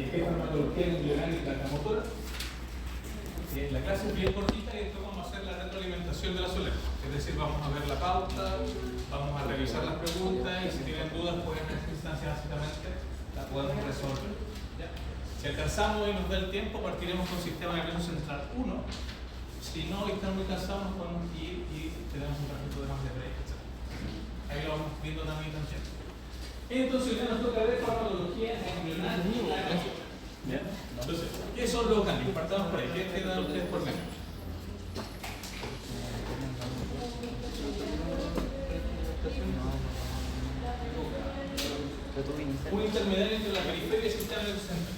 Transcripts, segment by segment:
qué farmacología ganglionar y placa motora. La clase es bien cortita y después vamos a hacer la retroalimentación de la solera. Es decir, vamos a ver la pauta, vamos a revisar las preguntas y si tienen dudas, pues en esta instancia básicamente la podemos resolver. ¿Ya? Si alcanzamos y nos da el tiempo, partiremos con sistema nervioso central 1. Si no y están muy cansados, nos podemos ir y tenemos un ratito de más de break, etc. Ahí lo vamos viendo también. Entonces, ya nos toca ver farmacología ganglionar y placa motora. ¿Ya? Entonces, ¿qué son los ganglios? Partamos por ahí. ¿Qué dan ustedes por ganglio? Un intermediario entre la periferia y el sistema nervioso central.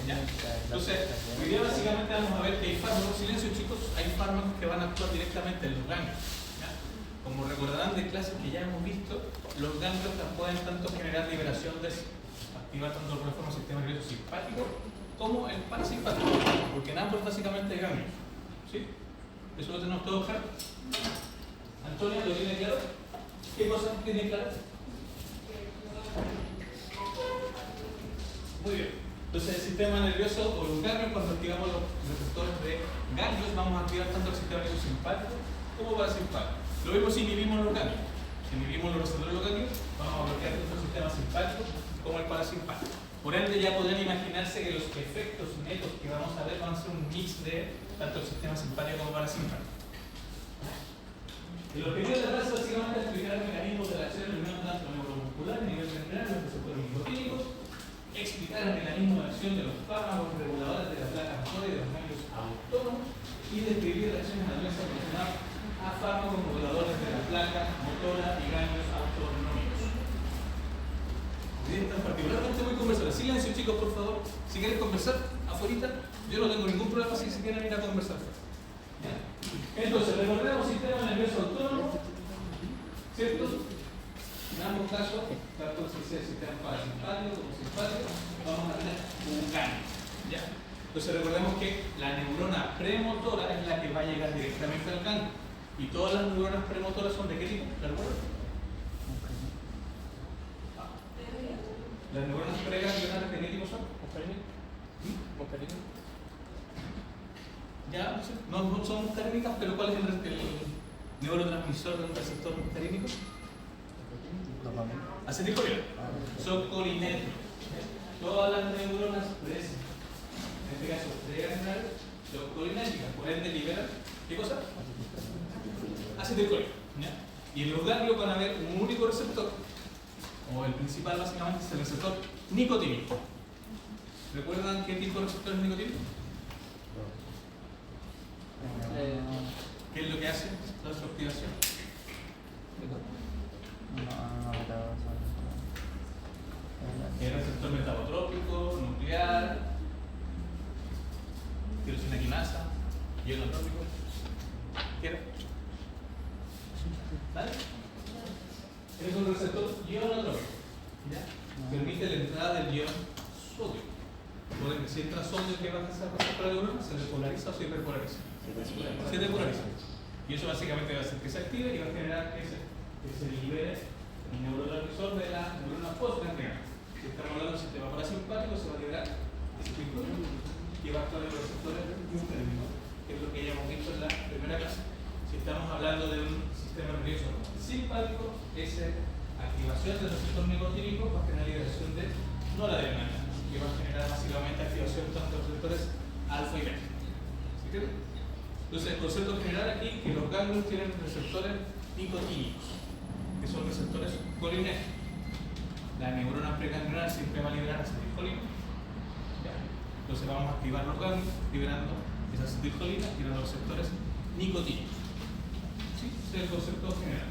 ¿Ya? Entonces, hoy día básicamente vamos a ver que hay fármacos, silencio chicos, hay fármacos que van a actuar directamente en los ganglios. ¿Ya? Como recordarán de clases que ya hemos visto, los ganglios pueden tanto generar liberación de activar tanto por forma del sistema nervioso simpático como el parasimpático, porque en ambos básicamente hay ganglios. ¿Sí? Eso lo tenemos todo claro. Antonio, ¿lo tiene claro? ¿Qué cosas tiene claro? Muy bien. Entonces, el sistema nervioso o los ganglios, cuando activamos los receptores de ganglios, vamos a activar tanto el sistema nervioso simpático como parasimpático. Lo mismo si inhibimos los ganglios. Si inhibimos los receptores de los ganglios, vamos a bloquear tanto el sistema simpático como el parasimpático. Por ende, ya podrían imaginarse que los efectos netos que vamos a ver van a ser un mix de tanto el sistema simpático como el parasimpático. El objetivo de la clase básicamente es explicar el mecanismo de la acción del unión tanto neuromuscular a nivel ganglionar de los receptores nicotínicos, explicar el mecanismo de acción de los fármacos reguladores de la placa motora y de los ganglios autónomos y describir reacciones adversas relacionadas a fármacos moduladores de la placa motora y ganglios autonómicos. Están particularmente muy conversadores. Silencio chicos, por favor. Si quieren conversar afuera, yo no tengo ningún problema si quieren ir a conversar. ¿Ya? Entonces, recordemos sistema nervioso autónomo, ¿cierto? En ambos casos, tanto si sea el sistema parasimpático como simpático, vamos a tener un ganglio. ¿Ya? Entonces, recordemos que la neurona premotora es la que va a llegar directamente al ganglio. Y todas las neuronas premotoras son de qué tipo? ¿De acuerdo? Las neuronas preganglionares de qué tipo son? Ya, no son muscarínicas, pero ¿cuál es el neurotransmisor de un receptor muscarínico? Acetilcolina. Son colinérgicos. Todas las neuronas en este caso preganglionares, son colinérgicas, por ende liberan ¿qué cosa? Acetilcolina. Y en los ganglios van a haber un único receptor, o el principal básicamente es el receptor nicotínico. ¿Recuerdan qué tipo de receptor es nicotínico? ¿Qué es lo que hace la su activación? El receptor metabotrópico, nuclear, tirosina quinasa, ionotrópico. ¿Qué era? ¿Vale? Es un receptor ionotrópico. ¿Ya? Permite la entrada del ion sodio. Por ejemplo, si entra sodio, ¿qué va a hacer para la neurona? ¿Se repolariza o se hiperpolariza? Se depolariza. Y eso básicamente va a hacer que se active y va a generar que se libere el neurotransmisor de la neurona postgangliana. Si estamos hablando del sistema parasimpático, se va a liberar ese tipo que va a actuar en los receptores muscarínicos, que es lo que ya hemos visto en la primera clase. Si estamos hablando de un sistema nervioso simpático, esa activación del receptor nicotínico va a generar liberación de noradrenalina, que va a generar básicamente activación tanto de los receptores alfa y beta. ¿Sí queda? Entonces, el concepto general aquí es que los ganglios tienen receptores nicotínicos, que son receptores colinérgicos. La neurona preganglionar siempre va a liberar acetilcolina. Entonces vamos a activar los ganglios liberando esa acetilcolina y los receptores nicotínicos. ¿Sí? Ese es el concepto general.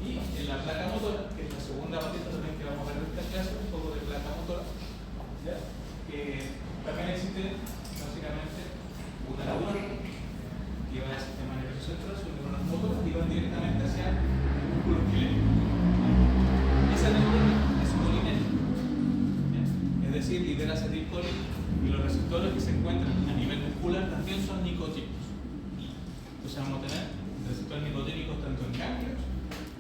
Y en la placa motora, que es la segunda patita también que vamos a ver en esta clase, un poco de placa motora, ¿ya? Que también existe básicamente una neurona que va al sistema nervioso central, sus neuronas motoras y van directamente hacia el músculo esquelético. Esa neurona es colinérgica, es decir, libera acetilcolina y los receptores que se encuentran a nivel muscular también son nicotínicos. Entonces vamos a tener receptores nicotínicos tanto en ganglios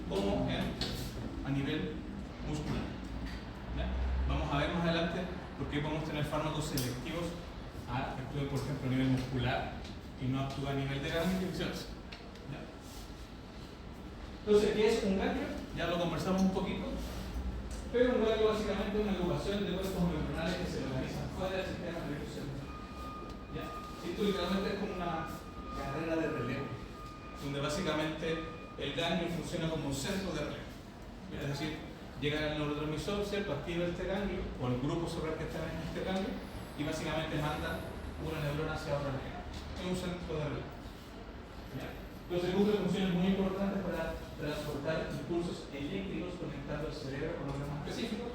como a nivel muscular. ¿Ya? Vamos a ver más adelante por qué podemos tener fármacos selectivos que actúen, por ejemplo, a nivel muscular y no actúan a nivel de ganglios y viceversa. ¿Ya? Entonces, ¿qué es un ganglio? Ya lo conversamos un poquito, pero un ganglio básicamente es una agrupación de cuerpos neuronales que se localizan fuera del sistema nervioso central. ¿Ya? Esto literalmente es como una carrera de relevo, donde básicamente el ganglio funciona como un centro de relevo. Es decir, llega el neurotransmisor, ¿cierto? Activa este ganglio, o el grupo cerebral que está en este ganglio, y básicamente manda una neurona hacia otra neurona. Es un centro de relevo. ¿Ya? Entonces cumple funciones muy importantes para transportar impulsos eléctricos conectando el cerebro con órganos específicos,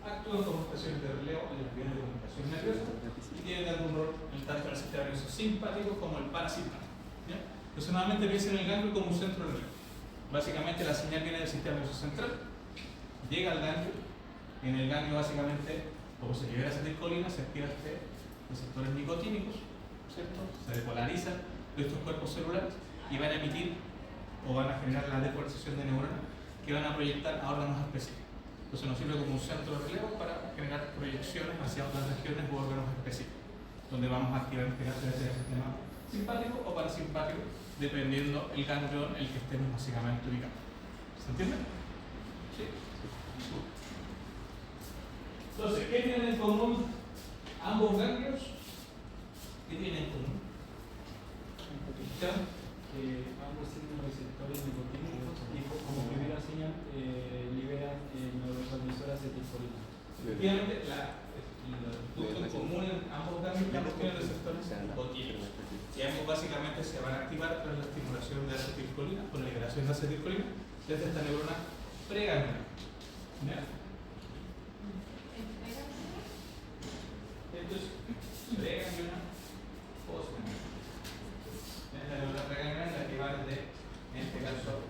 actúan como estaciones de relevo en las vías de comunicación nerviosa y tienen tanto un rol tanto en el sistema nervioso simpático como el parasimpático. ¿Ya? Entonces nuevamente piensen en el ganglio como un centro de relevo. Básicamente la señal viene del sistema nervioso central, llega al ganglio, y en el ganglio básicamente, como se libera acetilcolina, se activan receptores nicotínicos, ¿cierto? Se depolarizan de estos cuerpos celulares y van a emitir o van a generar la depolarización de neuronas que van a proyectar a órganos específicos. Entonces nos sirve como un centro de relevo para generar proyecciones hacia otras regiones u órganos específicos, donde vamos a activar en este caso el sistema simpático o parasimpático, dependiendo el ganglio en el que estemos básicamente ubicados. ¿Se entiende? ¿Sí? Entonces, ¿qué tienen en común ambos ganglios? ¿Qué tienen en común? Ambos tienen receptores nicotínicos y como primera señal liberan neurotransmisor acetilcolina. Efectivamente, el punto en común en ambos ganglios es que tienen receptores nicotínicos. Y ambos básicamente se van a activar tras la estimulación de acetilcolina, con la liberación de acetilcolina, desde esta neurona pregangliar. Esto es pregangliar postgangliar. La neurona pregangliar la que va desde, en este caso,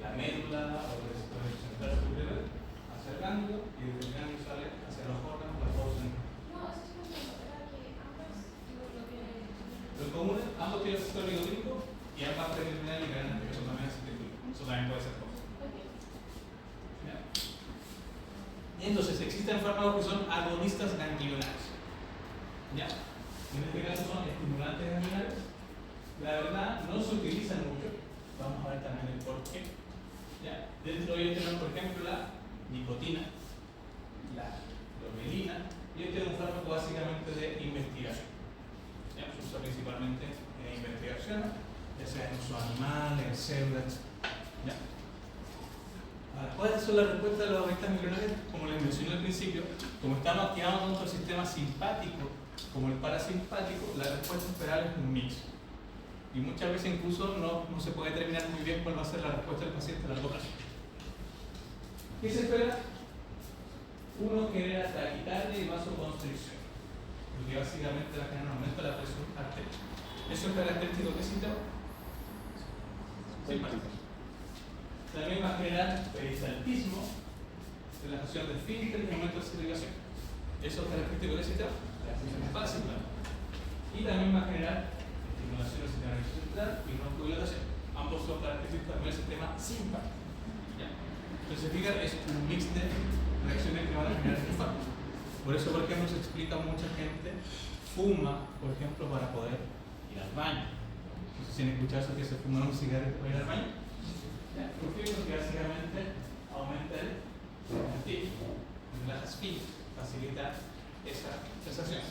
la médula o el receptor central superior hacia el ganglio y desde el ganglio sale hacia los órganos, la postgangliar. Lo común es ambos tienen receptor nicotínico y ambas pregangliar liberan que eso también es acetilcolina. Eso también puede ser cosa. Y entonces existen fármacos que son agonistas ganglionares. ¿Ya? En este caso son estimulantes ganglionares. La verdad no se utilizan mucho. Vamos a ver también el por qué. ¿Ya? Dentro de ellos tenemos, por ejemplo, la nicotina, la bromelina, y este es un fármaco básicamente de investigación. ¿Ya? Se usa principalmente en investigación, ya sea en uso animal, en células. ¿Ya? Ahora, ¿cuáles son las respuestas de los agonistas ganglionares? Como les mencioné al principio, como estamos activando tanto el sistema simpático como el parasimpático, la respuesta esperable es un mix. Y muchas veces incluso no se puede determinar muy bien cuál va a ser la respuesta del paciente a largo plazo. ¿Qué se espera? Uno genera taquicardia y vasoconstricción, porque básicamente la genera un aumento de la presión arterial. ¿Eso es característico de qué sistema? Simpático. También va a generar peristaltismo, relajación de esfínter y aumento de circulación. ¿Eso es característico de qué sistema? Parasimpático. Y también va a generar estimulación del sistema nervioso central y broncoilatación. Ambos son característicos también del sistema simpático. ¿Ya? Entonces, fíjate, es un mix de reacciones que van a generar estos fármacos. Por eso, por ejemplo, se explica mucha gente fuma, por ejemplo, para poder ir al baño. No sé si han escuchado eso que se fuma un cigarrillo para ir al baño. ¿Ya? ¿Por qué? Porque básicamente aumenta el activo, relaja esfínter, facilita esa sensación.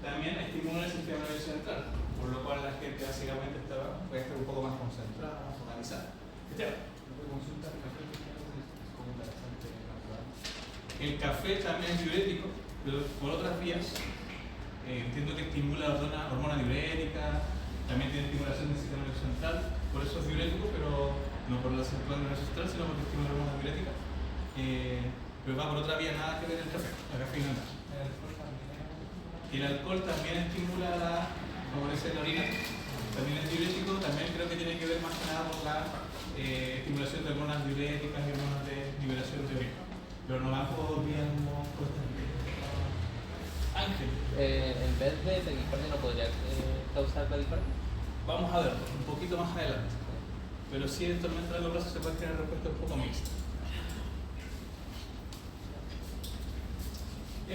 También estimula el sistema nervioso central, por lo cual la gente básicamente puede estar un poco más concentrada, más organizada. El café también es diurético, pero por otras vías. Entiendo que estimula la hormona diurética, también tiene estimulación del sistema nervioso central, por eso es diurético, pero no por la central nervioso central, sino porque estimula la hormona diurética. Pero va por otra vía, nada que ver el café, la cafeína no. Y el alcohol también estimula, favorece la orina, también es diurético, también creo que tiene que ver más que nada por la estimulación de hormonas diuréticas y hormonas de liberación de orina. Pero no va por vía como Ángel. En vez de taquicardia no podría causar taquicardia. Vamos a verlo un poquito más adelante. Pero si en tormenta a largo plazo se puede tener respuesta un poco mixta.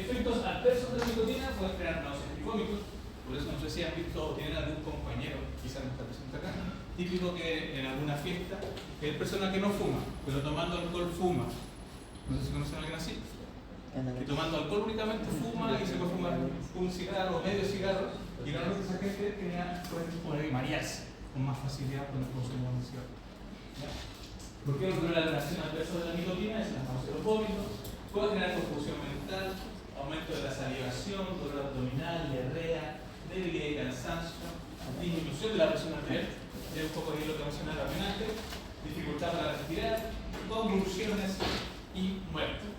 Efectos adversos de la nicotina pueden crear náuseas y vómitos. Por eso no sé si han visto o tienen algún compañero, quizás no está presente acá, típico que en alguna fiesta es persona que no fuma, pero tomando alcohol fuma. No sé si conocen a alguien así. Que tomando alcohol únicamente fuma y se puede fumar un cigarro o medio cigarro, y normalmente esa gente puede marearse con más facilidad con el consumo de un cigarro. ¿Ya? ¿Por qué? Porque la reacción adversa de la nicotina es la náusea, los vómitos, puede generar confusión mental, aumento de la salivación, dolor abdominal, diarrea, debilidad y cansancio, disminución de la presión arterial, es un poco de lo que mencionaba antes, dificultad para respirar, convulsiones y muerte.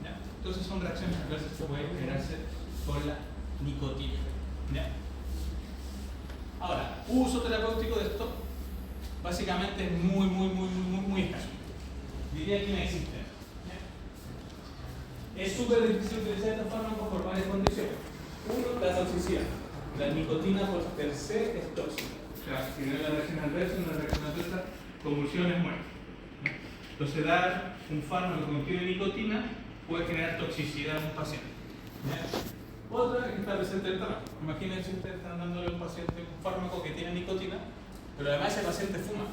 ¿Ya? Entonces son reacciones adversas que pueden generarse por la nicotina. ¿Ya? Ahora, uso terapéutico de esto básicamente es muy escaso. Diría que inexistente. ¿Ya? Es súper difícil utilizar estos fármacos por varias condiciones. Uno, la toxicidad. La nicotina por per se es tóxica. O sea, si no hay una reacción adversa, una reacción adversa, convulsiones, muerte. Entonces, dar un fármaco que contiene nicotina puede generar toxicidad en un paciente. ¿Ya? Otra es que está presente en el tabaco. Imagínense si ustedes están dándole a un paciente un fármaco que tiene nicotina, pero además ese paciente fuma.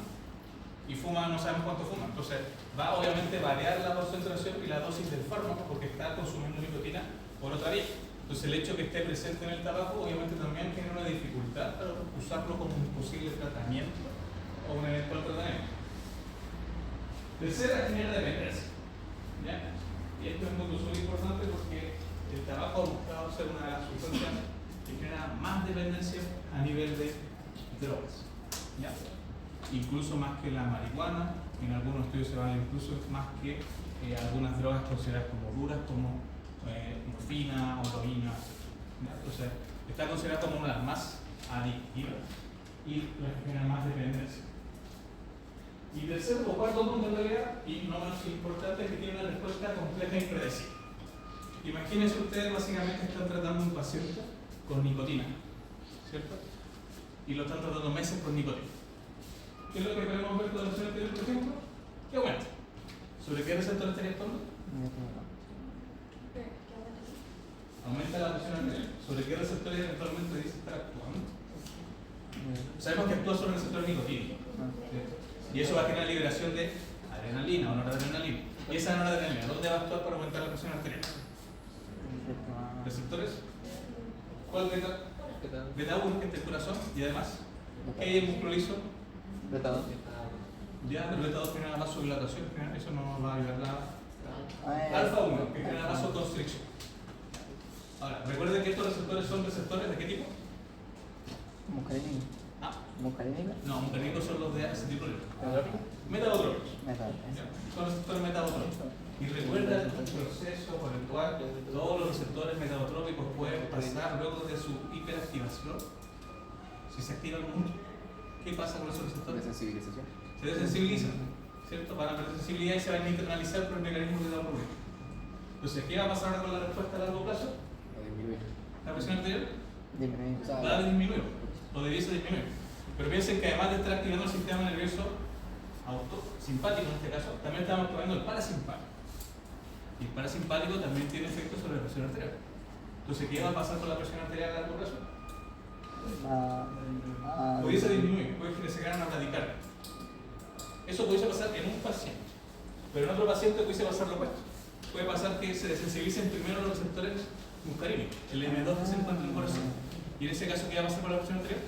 Y fuma, no sabemos cuánto fuma. Entonces, va obviamente a variar la concentración y la dosis del fármaco porque está consumiendo nicotina por otra vía. Entonces, el hecho de que esté presente en el tabaco, obviamente también genera una dificultad para usarlo como un posible tratamiento o un eventual tratamiento. Tercera, genera dependencia. ¿Ya? Y esto es muy importante porque el tabaco ha buscado ser una de las sustancias que genera más dependencia a nivel de drogas. ¿Ya? Incluso más que la marihuana, en algunos estudios se va incluso más que algunas drogas consideradas como duras, como morfina, heroína, etc. Entonces, está considerada como una de las más adictivas y las que generan más dependencia. Y tercero o cuarto punto en realidad, y no menos importante, es que tiene una respuesta compleja e impredecible. Imagínense ustedes básicamente están tratando a un paciente con nicotina, ¿cierto? Y lo están tratando meses con nicotina. ¿Qué es lo que podemos ver con la opción anterior, por ejemplo? ¿Qué aumenta? ¿Sobre qué receptor estaría actuando? Aumenta la presión arterial. ¿Sobre qué receptores eventualmente dice estar actuando? Sabemos que actúa sobre el receptor nicotínico. ¿Cierto? Y eso va a generar liberación de adrenalina o noradrenalina. ¿Y esa noradrenalina dónde va a actuar para aumentar la presión arterial? ¿Receptores? ¿Cuál beta? Beta 1, que es el corazón, y además, ¿qué hay en músculo liso? Beta 2. Ya, pero beta 2 genera vasodilatación, eso no va a ayudar nada. Alfa 1, que genera vasoconstricción. Ahora, recuerden que estos receptores son receptores ¿de qué tipo? Muscarínico. Ah, ¿Muscarínico? no, muscarínicos son los de acetilcolina. ¿Metadópico? Metabotrópicos. Metabópico. Son receptores metabotrópicos. Y recuerda un proceso por el cual todos los receptores metabotrópicos pueden pasar luego de su hiperactivación. Si se activan mucho, ¿qué pasa con esos receptores? Desensibilización. Se desensibilizan, ¿cierto? Van a perder sensibilidad y se van a internalizar por el mecanismo que da problema. Entonces, ¿qué va a pasar ahora con la respuesta a largo plazo? A disminuir. La presión arterial Disminuir. va a disminuir, o debiese disminuir. Pero piensen que además de estar activando el sistema nervioso simpático en este caso, también estamos activando el parasimpático. Y el parasimpático también tiene efectos sobre la presión arterial. Entonces, ¿qué va a pasar con la presión arterial a largo plazo? Pudiese disminuir, puede que se gane una bradicardia. Eso pudiese pasar en un paciente, pero en otro paciente pudiese pasar lo opuesto. Puede pasar que se desensibilicen primero los receptores muscarínicos, el M2 que se encuentra en el corazón. Y en ese caso, ¿qué va a pasar con la presión arterial?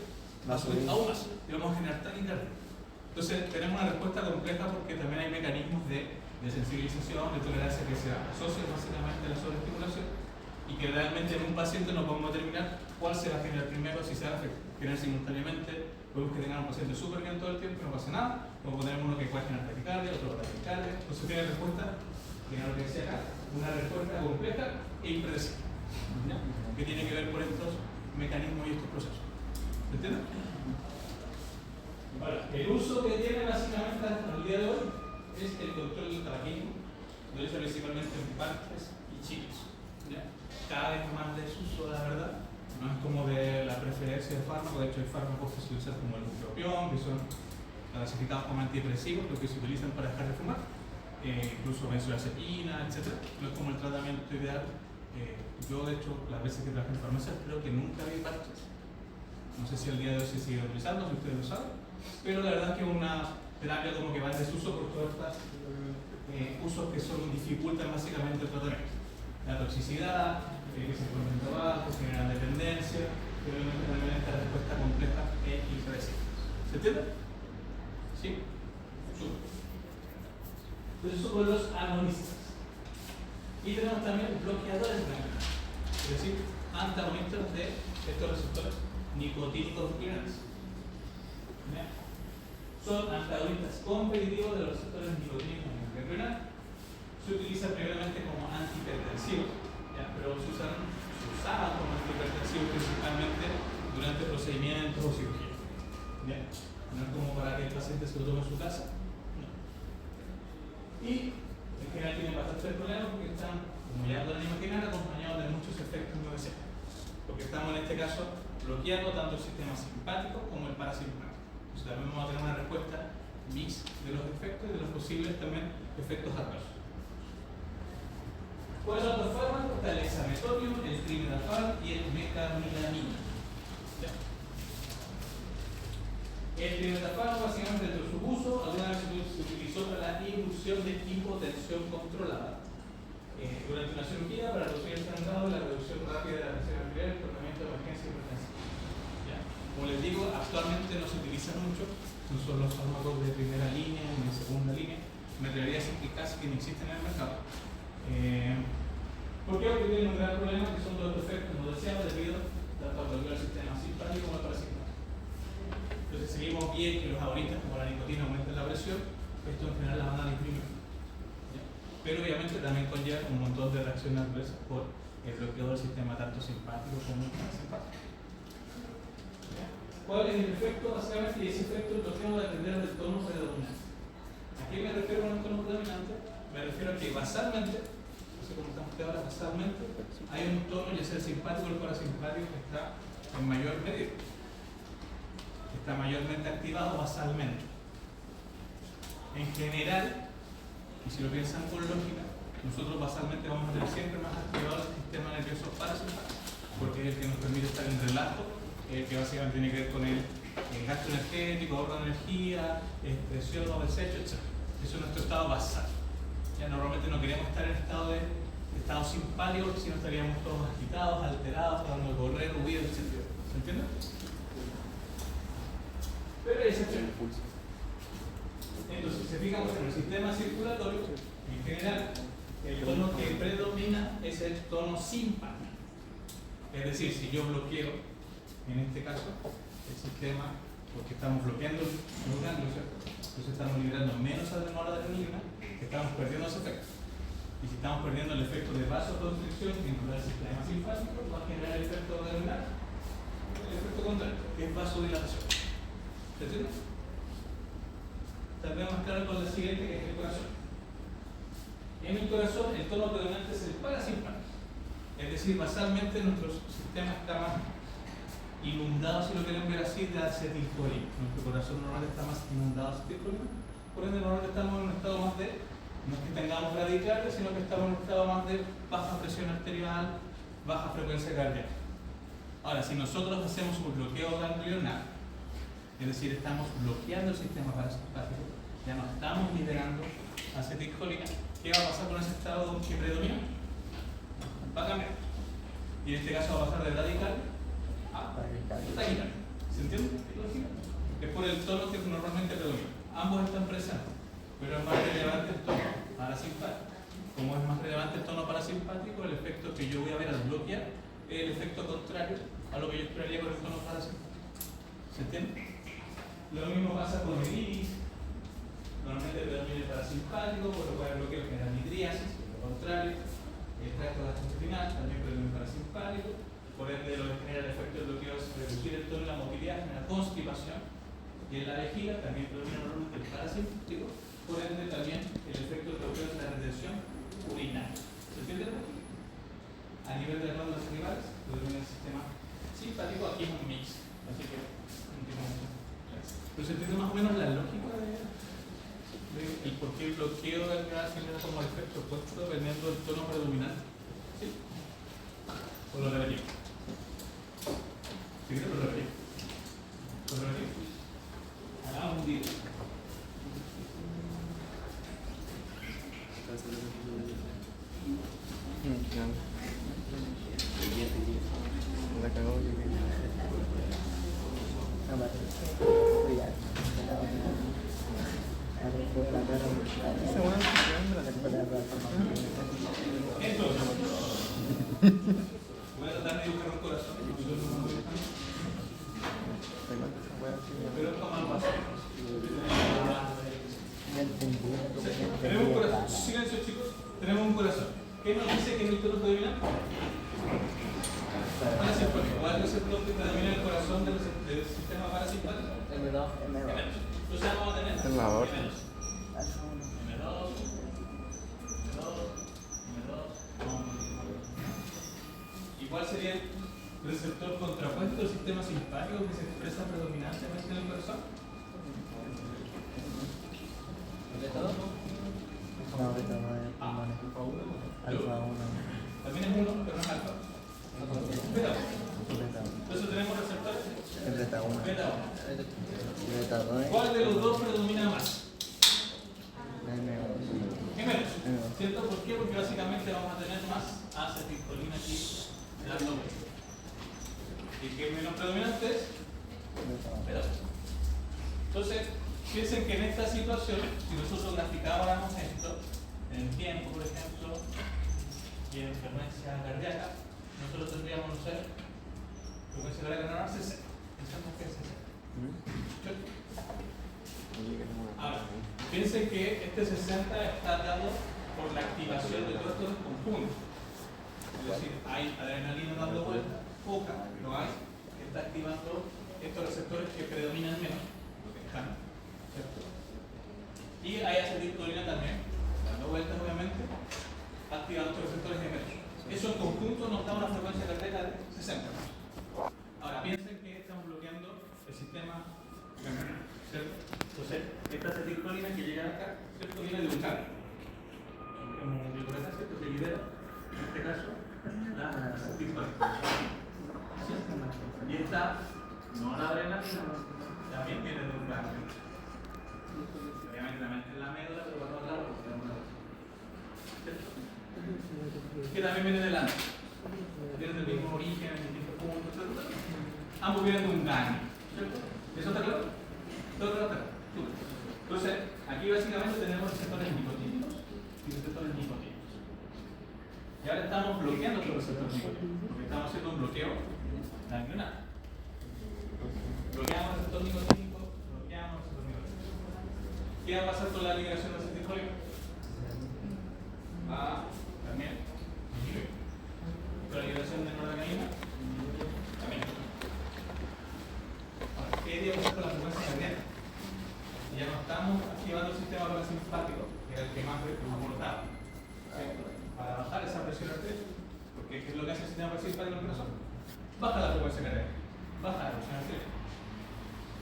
Va a subir aún más y vamos a generar taquicardia. Entonces, tenemos una respuesta compleja porque también hay mecanismos de sensibilización, de tolerancia que se asocian básicamente a la sobreestimulación y que realmente en un paciente no podemos determinar cuál se va a generar primero, si se va a generar simultáneamente. Podemos que tengan un paciente súper bien todo el tiempo y no pasa nada, como tenemos uno que puede generar taquicardia, otro taquicardia. Entonces, tiene respuesta, tiene lo que decía acá, una respuesta compleja e impredecible, ¿ya? Que tiene que ver con estos mecanismos y estos procesos. ¿Se entiende? Ahora, el uso que tiene básicamente hasta el día de hoy es el control del tabaquismo, lo usa principalmente en partes y chicos. ¿Ya? Cada vez más desuso, la verdad. No es como de la preferencia de fármaco, de hecho hay fármacos que se usan como el bupropión, que son clasificados como antidepresivos, los que se utilizan para dejar de fumar, incluso benzodiazepina, etc. No es como el tratamiento ideal Yo, de hecho, las veces que trabajé en farmacia, creo que nunca vi parches. No sé si al día de hoy se sigue utilizando, si ustedes lo saben, pero la verdad es que es una terapia como que va en desuso por todos estos usos que dificultan básicamente el tratamiento. La toxicidad, que se encuentra en trabajo, generan dependencia, y obviamente también esta respuesta compleja es impredecible. ¿Se entiende? ¿Sí? Súper. Entonces, eso son los agonistas. Y tenemos también bloqueadores de la es decir, antagonistas de estos receptores nicotínicos renales. Son antagonistas competitivos de los receptores nicotínicos renales. Se utiliza primeramente como antihipertensivos, pero se usaban como antihipertensivos principalmente durante procedimientos o cirugía. No es como para que el paciente se lo tome en su casa. No. Y en general tienen bastantes problemas porque están, como ya podrán imaginar, acompañados de muchos efectos no deseados. Porque estamos en este caso bloqueando tanto el sistema simpático como el parasimpático. Entonces también vamos a tener una respuesta mix de los efectos y de los posibles también efectos adversos. ¿Cuáles son los fármacos? Está el hexametonium, el trimethoprim y el mecamilamina. El trimethoprim, básicamente, dentro de su uso, alguna vez se utilizó para la inducción de hipotensión controlada durante una cirugía para reducir el sangrado y la reducción rápida de la presión arterial y el tratamiento de emergencia hipertensiva. Como les digo, actualmente no se utiliza mucho, no son los fármacos de primera línea ni de segunda línea, me atrevería a decir que casi que no existen en el mercado. ¿Por qué? Porque tienen un gran problema que son dos efectos no deseados debido tanto a bloquear el sistema simpático como al parasimpático. Entonces seguimos bien que los agonistas como la nicotina aumentan la presión, esto en general la van a disminuir. Pero obviamente también conlleva un montón de reacciones adversas por el bloqueo del sistema tanto simpático como parasimpático. ¿Cuál es el efecto? Básicamente, y ese efecto lo tengo que depender del tono predominante. ¿A qué me refiero con el tono predominante? Me refiero a que basalmente, no sé cómo estamos ahora, basalmente, hay un tono, ya sea el simpático o el parasimpático, que está en mayor medida. Está mayormente activado basalmente. En general, y si lo piensan con lógica, nosotros basalmente vamos a tener siempre más activado el sistema nervioso parasimpático, porque es el que nos permite estar en relajo, que básicamente tiene que ver con el gasto energético, ahorro de energía, expresión o desecho, etc. Eso es nuestro estado basal. Ya normalmente no queremos estar en estado simpático, si no estaríamos todos agitados, alterados, tratando de correr, huir, etc. ¿Se entiende? Pero hay excepciones. Entonces, si se fijan en el sistema circulatorio, en general, el tono que predomina es el tono simpático. Es decir, si yo bloqueo, en este caso, el sistema, porque estamos bloqueando los ganglios, ¿cierto? Entonces estamos liberando menos noradrenalina, que estamos perdiendo ese efecto. Y si estamos perdiendo el efecto de vasoconstricción dentro del sistema simpático, va a generar el efecto adrenal, el efecto contrario, que es vasodilatación. ¿Se entiende? Tal vez más claro con la siguiente, que es el corazón. En el corazón, el tono predominante es el parasimpático. Es decir, basalmente nuestro sistema está más inundado, si lo quieren ver así, de acetilcolina. Nuestro corazón normal está más inundado de acetilcolina. Por ende, normalmente estamos en un estado más de, no es que tengamos bradicardia, sino que estamos en un estado más de baja presión arterial, baja frecuencia cardíaca. Ahora, si nosotros hacemos un bloqueo ganglionar, es decir, estamos bloqueando el sistema parasimpático, ya no estamos liberando acetilcolina, ¿qué va a pasar con ese estado que predomina? Va a cambiar. Y en este caso va a pasar de bradicardia a taquicardia. ¿Se entiende? Es por el tono que normalmente predomina. Ambos están presentes, pero es más relevante el tono parasimpático. Como es más relevante el tono parasimpático, el efecto que yo voy a ver al bloquear es el efecto contrario a lo que yo esperaría con el tono parasimpático. ¿Se entiende? Lo mismo pasa con el iris. Normalmente predomina el parasimpático, por lo cual el bloqueo genera midriasis, lo contrario. El tracto gastrointestinal también predomina el parasimpático. Por ende, lo que genera el efecto del bloqueo es reducir el tono y la motilidad, genera constipación. Y en la vejiga también predomina normalmente el parasimpático. Por ende, también el efecto del bloqueo es la retención urinaria. ¿Se entiende? A nivel de las glándulas salivales, predomina el sistema simpático. Aquí es un mix. Así que, pero se entiende más o menos la lógica de por qué el bloqueo del gas genera como efecto opuesto dependiendo del tono predominante. ¿Sí? ¿O lo repetimos? ¿Sí? ¿Lo repetimos? ¿Lo repetimos? Hagamos un día. La cagó, yo que... No, vale. Cuidado. Esa weá me la Entonces, voy a tratar de dibujar un corazón. Pero toma el paso. Ya entendí. Tenemos un corazón. Silencio, chicos. Tenemos un corazón. ¿Qué nos dice que es el tono predominante? Parasimpático. ¿Cuál es el tono que predomina el corazón del sistema parasimpático? M2. Entonces vamos a tener Es la otra. M2. ¿Y cuál sería el receptor contrapuesto del sistema simpático que se expresa predominantemente en el corazón? ¿Beta 2? No, ahorita no es pulmones. Alfa 1. También es 1, pero no es alfa. Beta 1. Beta 1. Entonces tenemos receptores Es beta 1. beta 1. Beta 2. ¿Cuál de los dos predomina más? M1. Gemelos, ¿cierto? ¿Por qué? Porque básicamente vamos a tener más acetilcolina aquí dando vueltas. ¿Y qué menos predominante es? Beta 1. Entonces, piensen que en esta situación, si nosotros graficáramos esto en el tiempo, por ejemplo, y en frecuencia cardíaca, nosotros tendríamos, no sé, frecuencia cardíaca normal 60. Pensamos que es 60. ¿Cierto? Ahora, piensen que este 60 está dado por la activación de todos estos conjuntos. Es decir, hay adrenalina dando vueltas, poca, pero hay, que está activando estos receptores que predominan menos, lo que están, ¿cierto? Y hay acetilcolina también, dando vueltas obviamente, activando estos receptores gemelos. Eso en conjunto nos da una frecuencia cardíaca de 60. Ahora, piensen que estamos bloqueando el sistema gemelos, ¿cierto? Entonces, esta acetilcolina que llega acá, ¿cierto? Viene de un cambio. Como glucosa, ¿cierto? Se libera, en este caso, la acetilcolina. Y esta, no la adrenalina, también viene de un cambio. Obviamente también en la médula, pero para no hablar, porque tenemos una ¿cierto? Que también viene del ano. Vienen del mismo origen, en distintos puntos, ¿cierto? Ambos vienen de un ganglio, ¿cierto? ¿Eso está claro? ¿Todo claro? Entonces, aquí básicamente tenemos receptores nicotínicos y receptores nicotínicos. Y ahora estamos bloqueando estos receptores nicotínicos, porque estamos haciendo un bloqueo ganglionar. Bloqueamos el receptor nicotínico, bloqueamos el receptor nicotínico. ¿Qué va a pasar con la liberación de acetilcolina? También disminuye. Con la liberación de noradrenalina, también. Ahora, ¿qué día pasa con la frecuencia cardíaca? Y ya no estamos activando el sistema parasimpático, que era el que más aportaba, ¿cierto? Para bajar esa presión arterial. Porque ¿qué es lo que hace el sistema parasimpático en el corazón? Baja la frecuencia cardíaca, baja la presión arterial.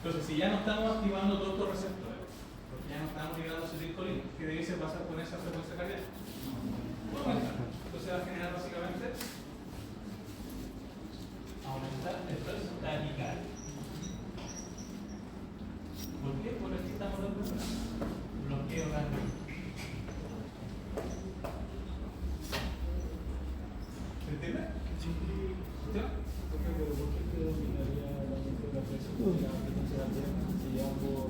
Entonces, si ya no estamos activando todos estos receptores, porque ya no estamos liberando acetilcolina, ¿qué debe pasar con esa frecuencia cardíaca? Entonces va a generar básicamente aumentar el estrés taquicardia. ¿Por qué? Por aquí estamos dando bloqueo ganglionar. ¿Se entiende? Sí. ¿Ya? Pero ¿por qué predominaría la presión de la frecuencia cardíaca si ambos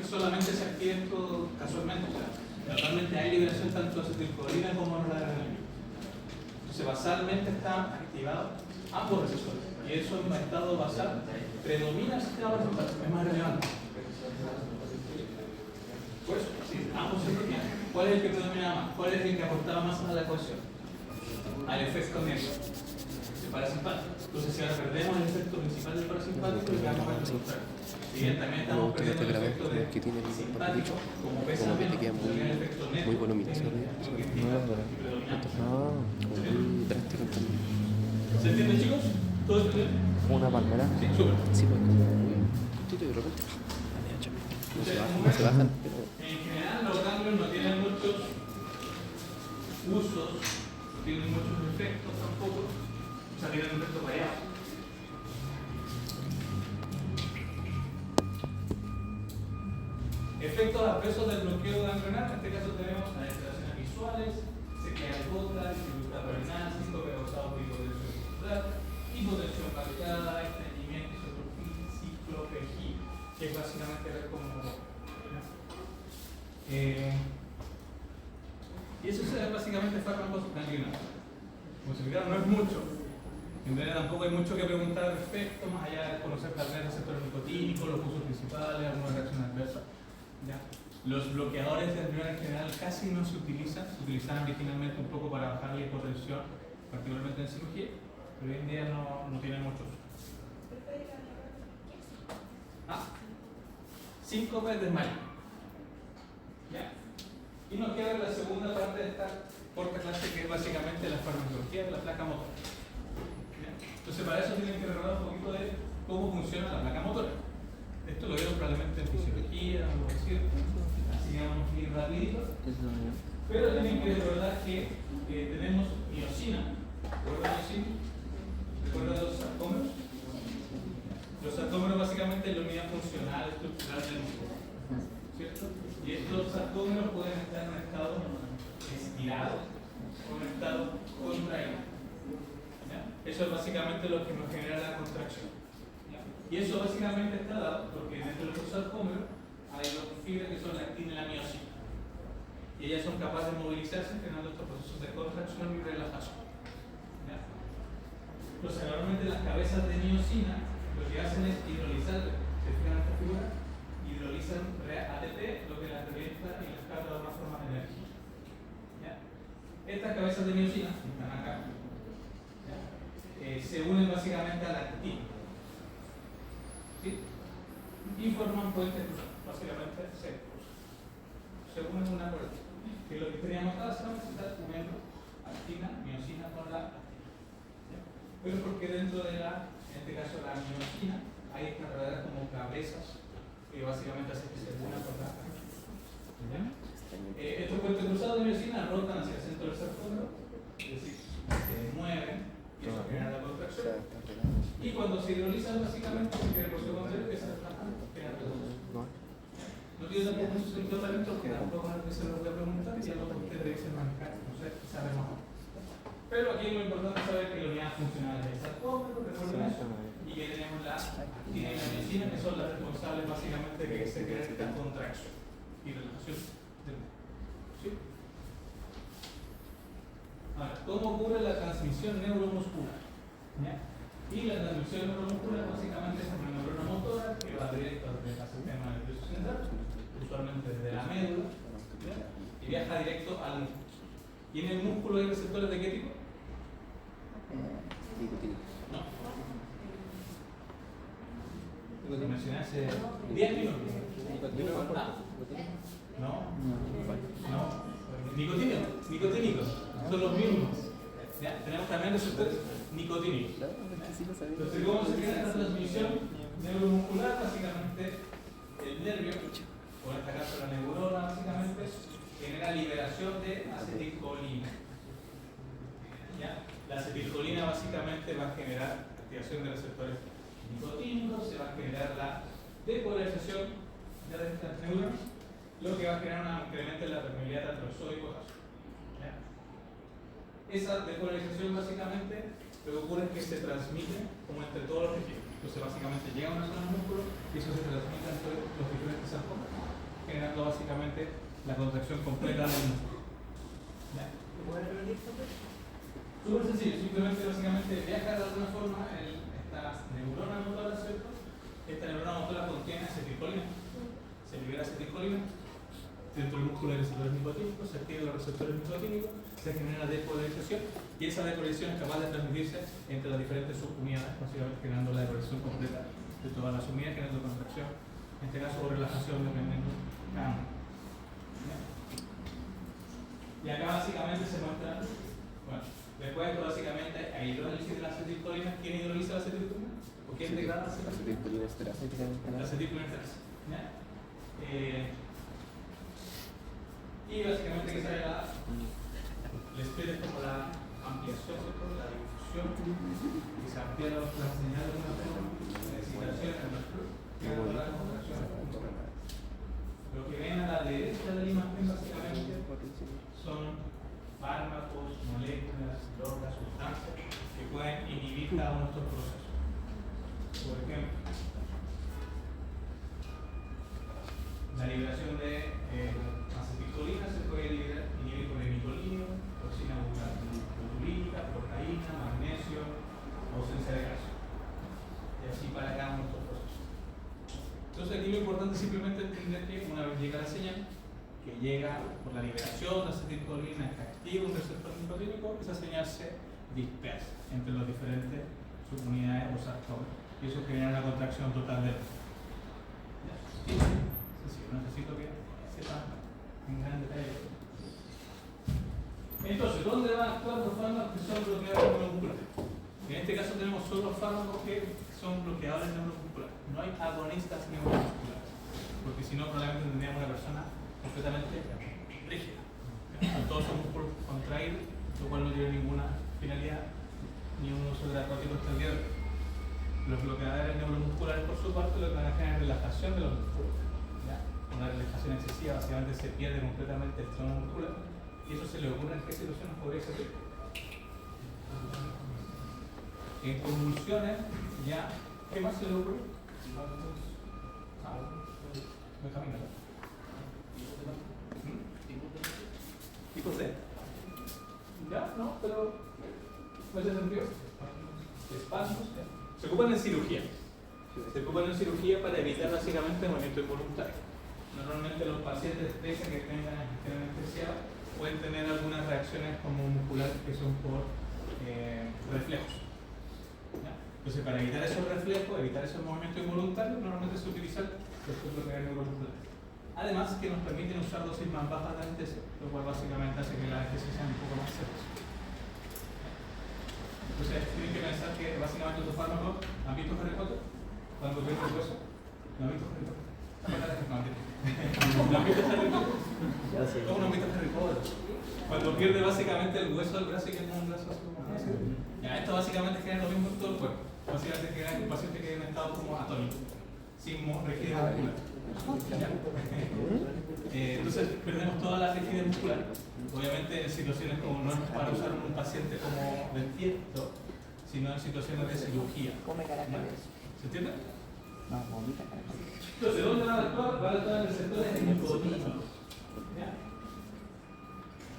solamente se activa esto casualmente, o sea, normalmente hay liberación tanto de acetilcolina como noradrenalina. Entonces, basalmente están activados ambos receptores, y eso en estado basal predomina el sistema parasimpático, es más relevante. Por eso, si ambos se bloquean, ¿cuál es el que predomina más? ¿Cuál es el que aportaba más a la ecuación? Al efecto neto, el parasimpático. Entonces, si ahora perdemos el efecto principal del parasimpático, le quedamos al contrario. Y bien, también estamos perdiendo el efecto de que tiene el simpático, como pesa como que menos, te queda pero el efecto neto, muy voluminoso arriba. Muy drástico también. ¿Se entiende, chicos? ¿Todo entendido? Una palmera. Sí, súper. Sí, pues como muy cortito y de repente. No se baja. se bajan, pero En general los ganglios no tienen muchos usos, no tienen muchos efectos tampoco, o sea, tienen un efecto variado. Efectos adversos del bloqueo ganglionar, en este caso tenemos alteraciones visuales, sequía de gota, dificultad renal, síncope causado por hipotensión muscular, hipotensión marcada, estreñimiento, ciclopegía, que es básicamente ver como... y eso es básicamente fármacos ganglionares. Como se fijaron, no es mucho. En realidad tampoco hay mucho que preguntar al respecto, más allá de conocer tal vez receptores nicotínicos, los usos principales, alguna reacción adversa. ¿Ya? Los bloqueadores ganglionares en general casi no se utilizan, se utilizaban originalmente un poco para bajar la hipotensión, particularmente en cirugía, pero hoy en día no tienen mucho uso. Síncope desmayo. ¿Ya? Y nos queda la segunda parte de esta corta clase, que es básicamente la farmacología de la placa motora. ¿Ya? Entonces para eso tienen que recordar un poquito de cómo funciona la placa motora. Esto lo vieron probablemente en fisiología, algo así, así que vamos a ir rapidito. Pero tienen que recordar que tenemos miosina. ¿Recuerdan miosina? ¿Recuerdan los sarcómeros? Los sarcómeros básicamente es la unidad funcional estructural del músculo, ¿cierto? Y estos sarcómeros pueden estar en un estado estirado o en un estado contraído. ¿Ya? Eso es básicamente lo que nos genera la contracción. ¿Ya? Y eso básicamente está dado porque dentro de los sarcómeros hay dos fibras que son la actina y la miosina. Y ellas son capaces de movilizarse generando estos procesos de contracción y relajación. ¿Ya? Entonces, normalmente las cabezas de miosina lo que hacen es hidrolizar, se fijan en esta figura, hidrolizan ATP, lo que las revienta y las carga de una forma de energía. ¿Ya? Estas cabezas de miosina, que están acá, ¿ya? Se unen básicamente a la actina. ¿Sí? Y forman puentes cruzados, básicamente se cruzan. Se unen una por otra. Que lo que teníamos acá es estar uniendo actina, miosina con la actina. ¿Ya? Pero porque dentro de la, en este caso la miosina, hay estas verdaderas como cabezas que básicamente hacen que se unan con la actina. Estos puentes cruzados de miosina rotan hacia el centro del sarcómero, es decir, se mueven y eso genera la contracción. Y cuando se hidrolizan básicamente se crea el proceso contrario que se relajan, genera todo. No tiene tampoco un sentido talento que tampoco es algo que se lo voy a preguntar y es lo que ustedes dicen manejar, no sé, saben más. Pero aquí lo importante es saber que la unidad funcional es el sarcómero, recuerden eso, y que tenemos la actina y la miosina que son las responsables básicamente de que se cree esta contracción y relajación del músculo. ¿Sí? Ahora, ¿cómo ocurre la transmisión neuromuscular? ¿Ya? Y la transmisión neuromuscular básicamente es una neurona motora que va directo al sistema nervioso central, usualmente desde la médula, ¿ya? Y viaja directo al músculo. ¿Y en el músculo hay receptores de qué tipo? No. Lo que mencioné hace 10 minutos. No. Nicotínicos. Son los mismos. ¿Ya? Tenemos también receptores nicotínicos. Entonces, ¿cómo se crea esta transmisión neuromuscular? Básicamente, el nervio, o en este caso la neurona, básicamente, genera liberación de acetilcolina. ¿Ya? La acetilcolina básicamente va a generar activación de receptores nicotínicos, se va a generar la depolarización de estas neuronas, lo que va a generar un incremento en la permeabilidad tanto al sodio y potasio. Esa depolarización básicamente lo que ocurre es que se transmite como entre todos los tejidos. Entonces básicamente llega a una zona del músculo y eso se transmite entre los diferentes sarcómeros, generando básicamente la contracción completa del músculo. ¿Ya? Súper sencillo, simplemente básicamente viaja de alguna forma esta neurona motora, ¿cierto? Esta neurona motora contiene acetilcolina, se libera acetilcolina, dentro del músculo hay receptores nicotínicos, se activan los receptores nicotínicos, se genera depolarización y esa depolarización es capaz de transmitirse entre las diferentes subunidades, básicamente generando la depolarización completa de todas las unidades, generando contracción, en este caso relajación dependiendo cada uno. Y acá básicamente se muestra, bueno, después básicamente hay hidrólisis de la acetilcolina. ¿Quién hidroliza la acetilcolina? ¿O quién degrada la acetilcolina? Acetilcolina esterasa. La acetilcolina esterasa. ¿Ya? Y básicamente que sale el SPED es como la ampliación, ¿cierto? La difusión, que se amplía las señales de una forma, la excitación en el club, que es la contracción. Lo que ven a la derecha de la imagen básicamente son fármacos, moléculas, drogas, sustancias que pueden inhibir cada uno de estos procesos. Por ejemplo, la liberación de acetilcolina se puede inhibir con hemitolinio, toxina botulínica, proteína, magnesio, ausencia de calcio. Y así para cada uno de estos procesos. Entonces aquí lo importante es simplemente entender que una vez llega la señal, que llega por la liberación de acetilcolina, que activa un receptor nicotínico, esa señal se dispersa entre las diferentes subunidades o sarcómeros. Y eso genera una contracción total del necesito que sepan en gran detalle. Entonces, ¿dónde van a actuar los fármacos que son bloqueadores neuromusculares? En este caso tenemos solo fármacos que son bloqueadores neuromusculares. No hay agonistas neuromusculares, porque si no probablemente tendríamos una persona completamente rígida. Todos son músculos contraídos, lo cual no tiene ninguna finalidad ni un uso terapéutico hasta el día de hoy. Los bloqueadores neuromusculares, por su parte, lo que van a generar es relajación de los músculos. Una relajación excesiva, básicamente se pierde completamente el tono muscular, y eso se le ocurre en qué situaciones podría servir. En convulsiones, ya, ¿qué más se le ocurre? ¿Tipo C? Ya, no, pero no hace sentido. Espasmos, se ocupan en cirugía. Se ocupan en cirugía para evitar básicamente el movimiento involuntario. Normalmente los pacientes de esa que tengan anestesiado pueden tener algunas reacciones como musculares que son por reflejos. ¿Ya? Entonces, para evitar esos reflejos, evitar esos movimientos involuntarios, normalmente se utilizan los bloqueadores neuromusculares. Además, que nos permiten usar dosis más bajas de anestesia, lo cual básicamente hace que la anestesia sea un poco más seca. Entonces, tienen que pensar que básicamente estos fármacos, ¿han visto Harry Potter? Cuando pierde el hueso, ¿no han visto Harry Potter? ¿No han visto Harry Potter? ¿Cómo no han visto Harry Potter? Cuando pierde básicamente el hueso del brazo y que no un brazo así como así. Ya, esto básicamente genera lo mismo en todo el cuerpo. Básicamente genera que el paciente quede en un estado como atónico, sin rigidez muscular. Entonces perdemos toda la rigidez muscular. Obviamente en situaciones como no es para usar un paciente como despierto, sino en situaciones de cirugía. ¿Se entiende? No, bonita caracoles. Entonces, ¿dónde van a actuar? Van a actuar en receptores nicotínicos.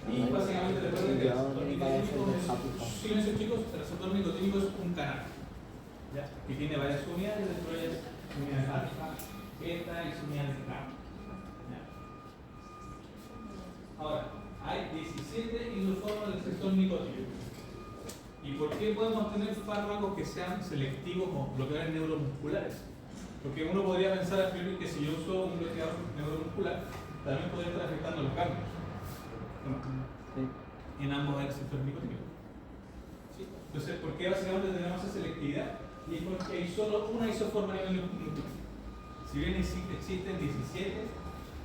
Y básicamente recuerden que el receptor nicotínico es, silencio chicos, el receptor nicotínico es un canal. ¿Ya? Que tiene varias unidades, dentro de ellas unidades alfa, beta y unidades gamma. Ahora, hay 17 isoformas del receptor nicotínico. ¿Y por qué podemos tener fármacos que sean selectivos o bloqueadores neuromusculares? Porque uno podría pensar a priori que si yo uso un bloqueador neuromuscular, también podría estar afectando los cambios en ambos receptores nicotínicos. ¿Sí? Entonces, ¿por qué básicamente tenemos esa selectividad? Y es porque hay solo una isoforma a nivel muscular. Si bien existen 17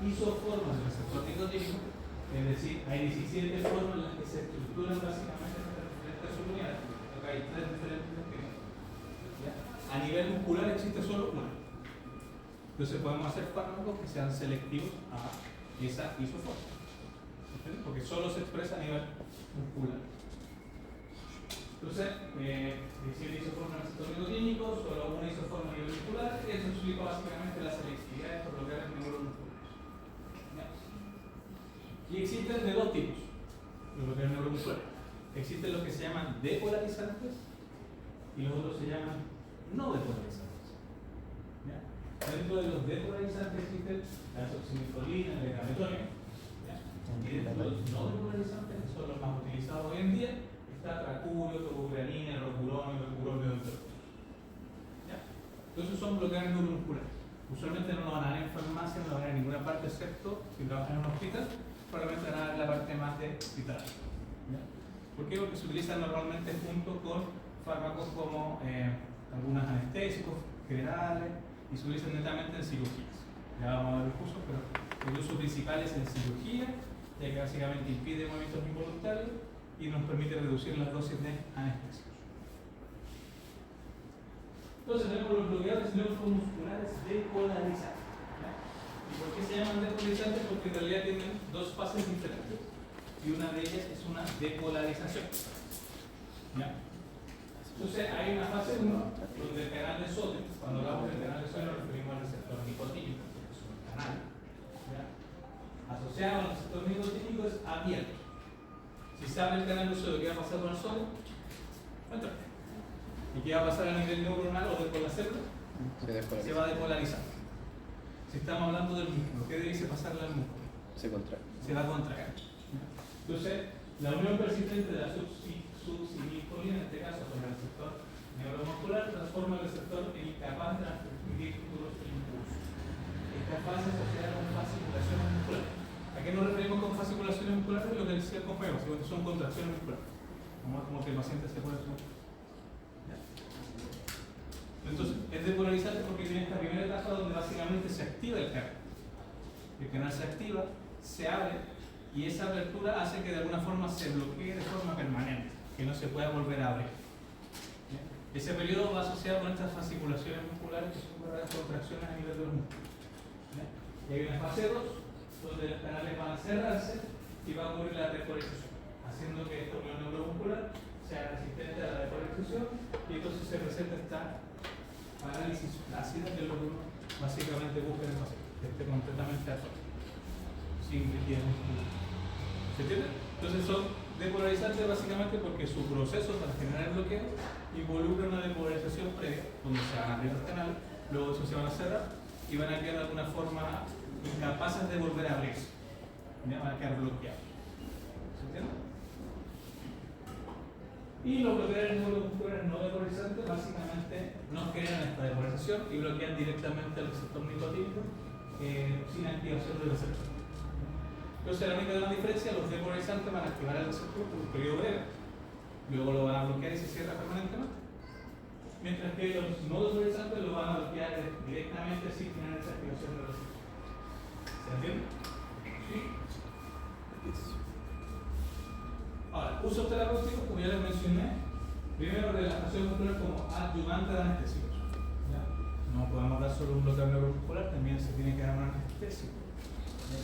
isoformas del receptor nicotínico, es decir, hay 17 formas en las que se estructuran básicamente estas diferentes subunidades, porque hay 3 diferentes esquemas. A nivel muscular existe solo una. Entonces podemos hacer fármacos que sean selectivos a esa isoforma. ¿Entiendes? Porque solo se expresa a nivel muscular. Entonces, 17 isoformas en el receptor nicotínico, solo una isoforma a nivel muscular, eso explica básicamente la selectividad de estos bloqueadores neuromusculares. Y existen de dos tipos los bloqueadores neuromusculares. Existen los que se llaman depolarizantes y los otros se llaman no depolarizantes. ¿Ya? Dentro de los depolarizantes existen la oximethilina, el gametonio. Y dentro de los no depolarizantes, que son los más utilizados hoy en día, está tracurio, tocoplanina, rocuronio, rocuronio, entre otros. Entonces son bloqueadores neuromusculares. Usualmente no lo van a dar en farmacia, no lo van a dar en ninguna parte, excepto si trabajan en un hospital, probablemente van a dar la parte más de hospitalaria. ¿Por qué? Porque se utilizan normalmente junto con fármacos como algunos anestésicos generales y se utilizan netamente en cirugías. Ya vamos a ver el curso, pero el uso principal es en cirugía, ya que básicamente impide movimientos involuntarios y nos permite reducir las dosis de anestesia. Entonces tenemos los bloqueadores neuromusculares depolarizantes. ¿Ya? ¿Y por qué se llaman depolarizantes? Porque en realidad tienen dos fases diferentes y una de ellas es una depolarización. ¿Ya? Entonces hay una fase 1 donde el canal de sodio, cuando hablamos del canal de sodio nos referimos al receptor nicotínico, que es un canal, ¿ya? Asociado al receptor nicotínico es abierto. Si se abre el canal de sodio, ¿qué va a pasar con el sodio? Cuéntame. ¿Y qué va a pasar a nivel neuronal o de con la célula? Se va a depolarizar. Si estamos hablando del músculo, ¿qué dice pasarle al músculo? Se contrae. Se va a contraer. Entonces, la unión persistente de la succinilcolina, en este caso con el receptor neuromuscular, transforma el receptor en incapaz de transmitir futuros impulsos. Esta fase es asociada con fasciculaciones musculares. ¿A qué nos referimos con fasciculaciones musculares? Lo que decía el compañero, son contracciones musculares. Como que el paciente se puede sumar. Entonces, es depolarizante porque tiene esta primera etapa donde básicamente se activa el canal. El canal se activa, se abre y esa apertura hace que de alguna forma se bloquee de forma permanente, que no se pueda volver a abrir. ¿Bien? Ese periodo va asociado con estas fasciculaciones musculares que son verdaderas contracciones a nivel de los músculos. ¿Bien? Y hay una fase 2 donde los canales van a cerrarse y va a ocurrir la depolarización, haciendo que esta unión neuromuscular sea resistente a la depolarización y entonces se presenta esta parálisis flácida, que es lo que uno básicamente busca en el paciente, que esté completamente absorto, sin rigidez muscular. ¿Se entiende? Entonces son depolarizantes básicamente porque su proceso para generar el bloqueo involucra una depolarización previa, donde se van a abrir los canales, luego eso se van a cerrar y van a quedar de alguna forma incapaces de volver a abrirse. ¿Ya? Van a quedar bloqueados. ¿Se entiende? Y los bloqueadores neuromusculares no depolarizantes básicamente no crean esta depolarización y bloquean directamente el receptor nicotínico sin activación del receptor. Entonces la única gran diferencia, los depolarizantes van a activar el receptor por un periodo breve, luego lo van a bloquear y se cierra permanentemente, mientras que los no depolarizantes lo van a bloquear directamente sin tener esa activación del receptor. ¿Se entiende? ¿Sí? Ahora, usos terapéuticos, como ya les mencioné, primero relajación muscular como adyuvante de anestésicos. ¿Ya? No podemos dar solo un bloqueo neuromuscular, también se tiene que dar un anestésico.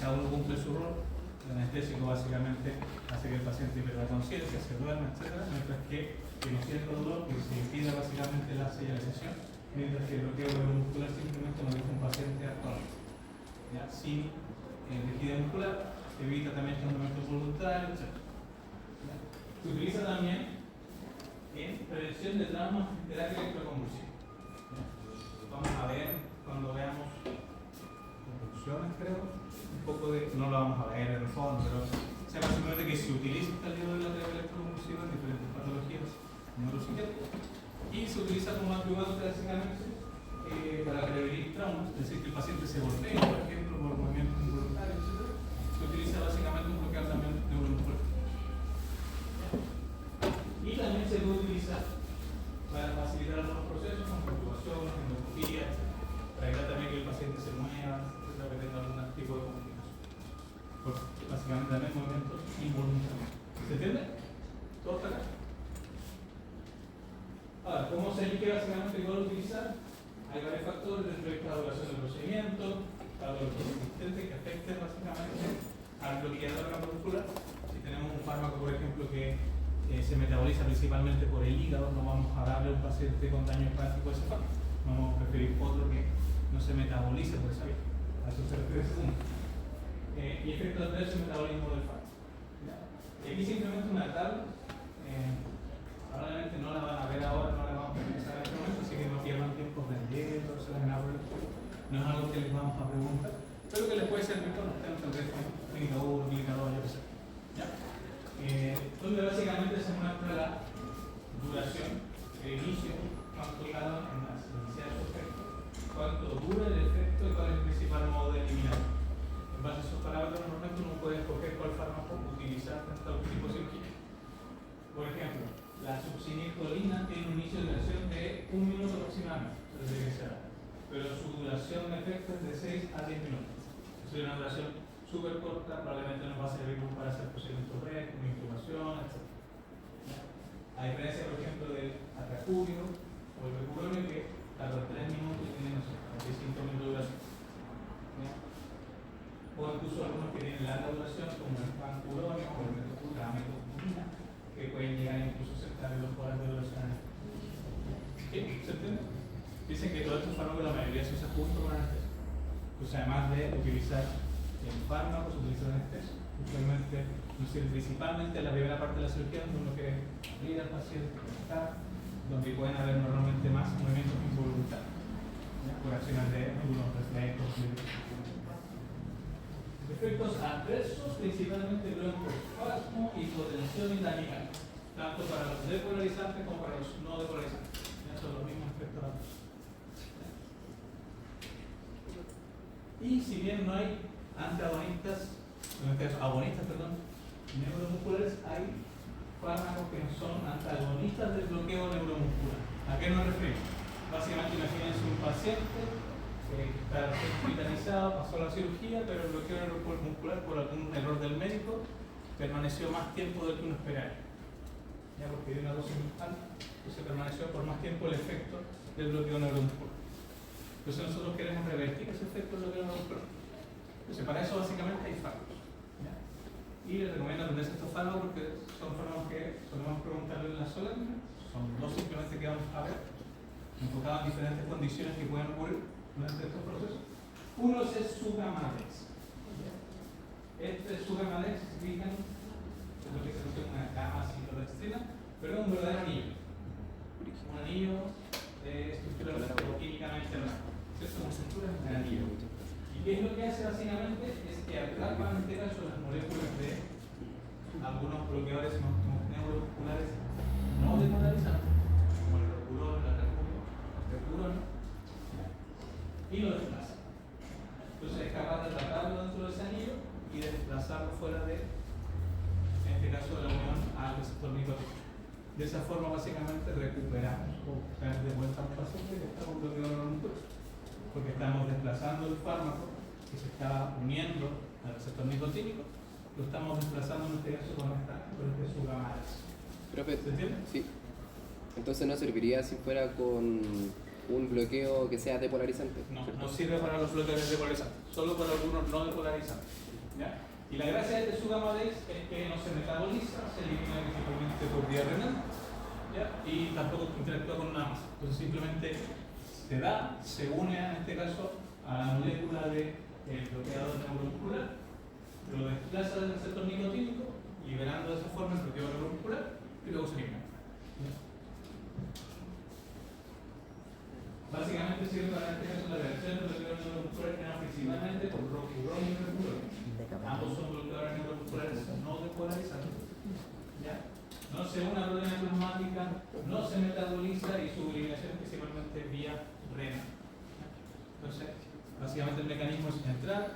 Cada uno cumple su rol. El anestésico básicamente hace que el paciente pierda conciencia, se duerma, etc. Mientras que no sienta dolor, que se impide básicamente la señalización, mientras que el bloqueo neuromuscular simplemente nos deja un paciente autónomo, sin rigidez muscular, evita también estos movimientos voluntarios, etc. Se utiliza también en prevención de traumas en terapia electroconvulsiva. Vamos a ver cuando veamos convulsiones, creo, un poco de, no lo vamos a ver en el fondo, pero sepa simplemente que se utiliza el libro de la terapia electroconvulsiva en diferentes patologías neuropsiquiátricas y se utiliza como adyuvante básicamente para prevenir traumas, es decir, que el paciente se golpee, por ejemplo, por movimientos involuntarios, etc. Se utiliza básicamente un bloqueador también neuromuscular. Y también se puede utilizar para facilitar algunos procesos como perturbaciones, endoscopía, etc. Para evitar también que el paciente se mueva, etc., que tenga algún tipo de complicación. Básicamente también movimientos involuntarios. ¿Se entiende? ¿Todo está acá? Ahora, ¿cómo se elige básicamente qué utilizar? Hay varios factores dentro de esta duración del procedimiento, factores consistentes que afecten básicamente al bloqueador neuromuscular. Si tenemos un fármaco, por ejemplo, que se metaboliza principalmente por el hígado, no vamos a darle a un paciente con daño hepático ese fármaco. Vamos a preferir otro que no se metabolice por esa vía. A eso se refiere segundo. Y efecto adverso y metabolismo del fármaco. Aquí simplemente una tabla. Probablemente no la van a ver ahora, no la vamos a empezar en este momento, así que no pierdan tiempo vendiendo, no es algo que les vamos a preguntar, pero que les puede servir cuando estén en el teléfono, clínica 1, clínica 2, yo qué sé. ¿Ya? Donde básicamente se muestra la duración, el inicio, cuánto tardan en iniciar su efecto, cuánto dura el efecto y cuál es el principal modo de eliminar. En base a esos parámetros, normalmente uno puede escoger cuál fármaco utilizar frente a algún tipo de cirugía. Por ejemplo, la succinilcolina tiene un inicio de duración de 1 minuto aproximadamente, desde que se da, pero su duración efecto es de 6 a 10 minutos. Es una duración súper corta, probablemente nos va a servir para hacer procedimientos REC, como intubación, etc. A diferencia, por ejemplo, del atracurio o el mercuronio, que tarda 3 minutos y tiene, no sé, 45 minutos de duración. O incluso algunos que tienen larga duración, como el pancuronio o el metoclopramida, que pueden llegar incluso cerca de 2 horas de duración. ¿Sí? ¿Se entiende? Dicen que todos estos fármacos, la mayoría se usa justo con anestesia. Pues además de utilizar el fármaco, se utiliza anestesia. Usualmente nos sirve principalmente en la primera parte de la cirugía, donde uno quiere abrir al paciente, conectar, donde pueden haber normalmente más movimientos involuntarios, por acciones de algunos reflejos. Efectos adversos, principalmente broncoespasmo, hipotensión y taquicardia, tanto para los depolarizantes como para los no depolarizantes. Ya son los mismos efectos adversos. Y si bien no hay antagonistas, en este caso agonistas, neuromusculares, hay fármacos que no son antagonistas del bloqueo neuromuscular. ¿A qué nos referimos? Básicamente imagínense un paciente que está hospitalizado, pasó la cirugía, pero el bloqueo neuromuscular por algún error del médico permaneció más tiempo del que uno esperaría. Ya porque dio una dosis alta, entonces permaneció por más tiempo el efecto del bloqueo neuromuscular. Entonces nosotros queremos revertir ese efecto del bloqueo neuromuscular. Entonces para eso básicamente hay fármacos. ¿Ya? Y les recomiendo aprenderse estos fármacos porque son fármacos que solemos preguntarle en la solemne. Son dos simplemente que vamos a ver, enfocados en diferentes condiciones que pueden ocurrir durante estos procesos. Uno es Sugamadex. Este Sugamadex, se fijan, es lo que se conoce como una cama ciclodextrina, pero es un verdadero anillo. Un anillo de estructura químicamente normal. ¿Cierto? Una estructura es un anillo. ¿Y qué es lo que hace básicamente? Es que atrapa en este caso las moléculas de algunos bloqueadores neuromusculares no depolarizantes, como el rocurón, el atracurio, y lo desplaza. Entonces es capaz de atraparlo dentro de ese anillo y de desplazarlo fuera de, en este caso, de la unión al receptor nicotínico. De esa forma, básicamente, recuperamos o traemos de vuelta a un paciente que está con bloqueo neuromuscular, porque estamos desplazando el fármaco que se está uniendo al receptor nicotínico, lo estamos desplazando en este caso con este Sugamadex. Profe, ¿Se entiende? sí. Entonces no serviría si fuera con un bloqueo que sea depolarizante. No sirve para los bloqueadores depolarizantes, solo para algunos no depolarizantes. ¿Ya? Y la gracia de este Sugamadex es que no se metaboliza, se elimina principalmente por vía renal, ¿ya? Y tampoco interactúa con nada más. Entonces simplemente se da, se une en este caso a la molécula del bloqueador neuromuscular, lo desplaza del receptor nicotínico, liberando de esa forma el bloqueador neuromuscular y luego se elimina. ¿Ya? Básicamente sirve para este caso la reacción del bloqueador neuromuscular que era principalmente por rocurón y mercurón. Ambos son bloqueadores neuromusculares no depolarizantes. ¿Ya? No se une a proteína plasmática, no se metaboliza y su eliminación es principalmente vía renal. Entonces, básicamente el mecanismo es entrar,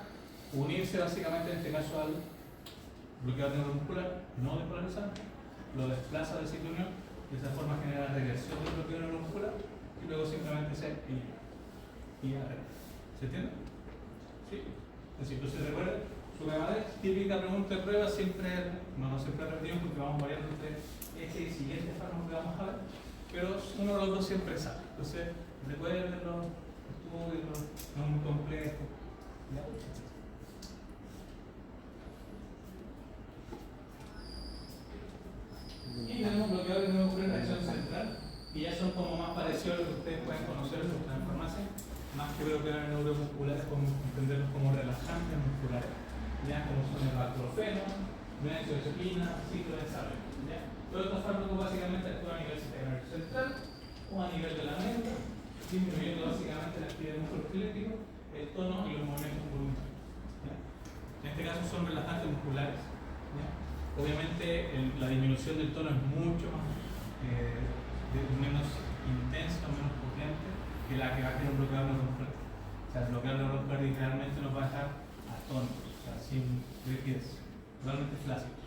unirse básicamente en este caso al bloqueador neuromuscular no depolarizante, lo desplaza del sitio de unión, de esa forma genera reversión del bloqueo neuromuscular y luego simplemente se elimina. Y ya, ¿se entiende? Sí. Entonces recuerden, Sugamadex, típica pregunta de prueba, siempre, no siempre repetimos porque vamos variando entre este y siguiente fármaco que vamos a ver, pero uno de los dos siempre sale. Entonces, recuérdenlo, estudienlo, no es muy complejo. ¿Ya? Y tenemos bloqueadores neuromusculares de acción central, que ya son como más parecidos a lo que ustedes pueden conocer en la farmacia, más que bloqueadores neuromusculares, podemos entenderlos como relajantes musculares, ya como son el baclofeno, benzodiazepina, ciclohexaben. Todos estos fármacos básicamente actúan a nivel sistema nervioso central o a nivel de la mente, disminuyendo básicamente la actividad musculoesquelética, el tono y los movimientos voluntarios. En este caso son relajantes musculares. ¿Ya? Obviamente la disminución del tono es mucho más menos intensa, menos potente que la que va a tener un bloqueador neuromuscular. O sea, el bloqueador neuromuscular realmente nos va a dejar atónicos, o sea, sin rigidez, totalmente flácidos,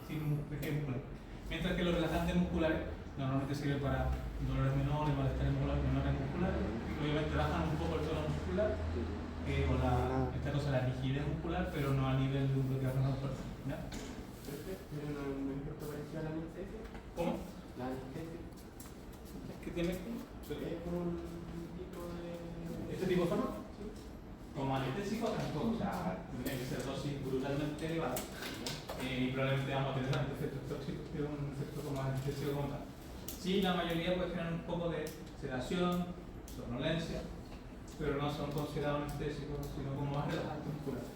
sin rigidez muscular. Mientras que los relajantes musculares normalmente sirven para dolores menores, malestares menores musculares, y obviamente bajan un poco el tono bloqueo, esta cosa, la rigidez muscular, pero no a nivel de un bloqueo renal. ¿Ya? ¿Tiene un efecto parecido a la anestesia? ¿Cómo? La anestesia. ¿Qué tiene? Es como un tipo de... ¿Este tipo de fármaco? Como anestésico tampoco, o sea, tendría que ser dosis brutalmente elevada. Y probablemente vamos a tener un efecto tóxico, que es un efecto como anestésico como tal. Sí, la mayoría puede generar un poco de sedación, somnolencia, pero no son considerados anestésicos, sino como más relajantes musculares.